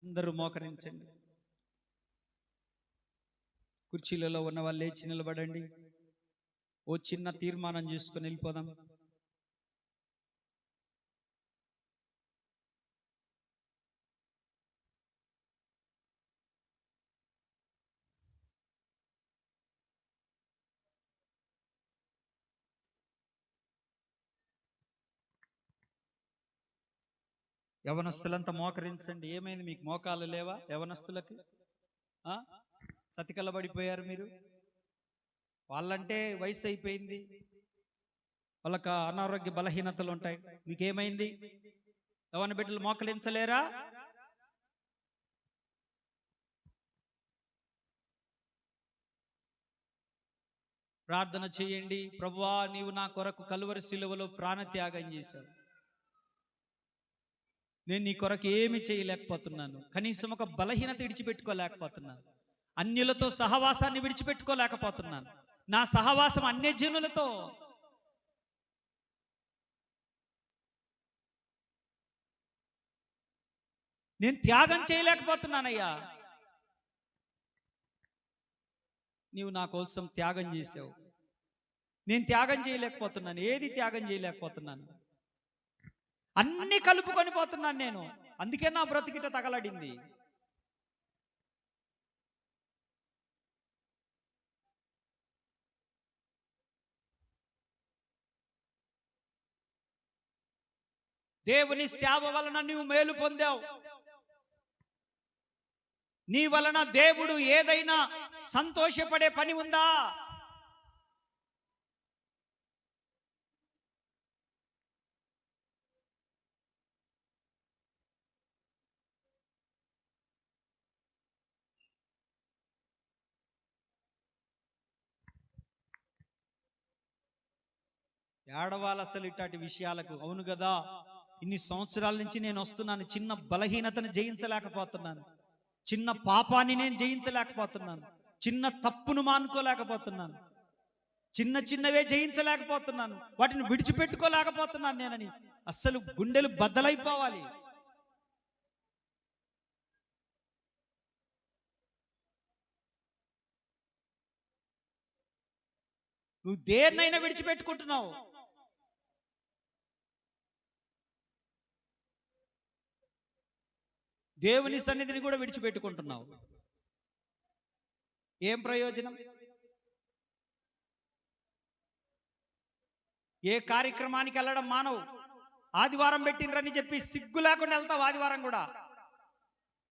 అందరూ మోకరించండి. కుర్చీలలో ఉన్న వాళ్ళు లేచి నిలబడండి. ఓ చిన్న తీర్మానం చేసుకొని వెళ్ళిపోదాం. యవనస్తులంతా మోకరించండి. ఏమైంది, మీకు మోకాలు లేవా యవనస్తులకి? సతికలబడిపోయారు మీరు. వాళ్ళంటే వయసు అయిపోయింది, వాళ్ళకి అనారోగ్య బలహీనతలు ఉంటాయి. మీకేమైంది? యవన బిడ్డలు మోకరించలేరా? ప్రార్థన చేయండి. ప్రభువా, నీవు నా కొరకు కలువరి శిలువలో ప్రాణత్యాగం చేశావు. నేను నీ కొరకు ఏమి చేయలేకపోతున్నాను. కనీసం ఒక బలహీనత విడిచిపెట్టుకోలేకపోతున్నాను. అన్యులతో సహవాసాన్ని విడిచిపెట్టుకోలేకపోతున్నాను. నా సహవాసం అన్యజనులతో. నేను త్యాగం చేయలేకపోతున్నానయ్యా. నీవు నా కోసం త్యాగం చేసావు. నేను త్యాగం చేయలేకపోతున్నాను. ఏది త్యాగం చేయలేకపోతున్నాను. అన్ని కలుపుకొని పోతున్నాను నేను. అందుకే నా బ్రతికిట తగలడింది. దేవుని సేవ వలన నీవు మేలు పొందావు. నీ వలన దేవుడు ఏదైనా సంతోషపడే పని ఉందా? ఏడవాలి అసలు ఇట్లాంటి విషయాలకు. అవును కదా, ఇన్ని సంవత్సరాల నుంచి నేను వస్తున్నాను. చిన్న బలహీనతను జయించలేకపోతున్నాను. చిన్న పాపాన్ని నేను జయించలేకపోతున్నాను. చిన్న తప్పును మానుకోలేకపోతున్నాను. చిన్న చిన్నవే జయించలేకపోతున్నాను. వాటిని విడిచిపెట్టుకోలేకపోతున్నాను నేనని అస్సలు గుండెలు బద్దలైపోవాలి. నువ్వు దేన్నైనా విడిచిపెట్టుకుంటున్నావు. దేవుని సన్నిధిని కూడా విడిచిపెట్టుకుంటున్నావు. ఏం ప్రయోజనం? ఏ కార్యక్రమానికి వెళ్ళడం మానవు. ఆదివారం పెట్టినరని చెప్పి సిగ్గు లేకుండా వెళ్తావు ఆదివారం కూడా.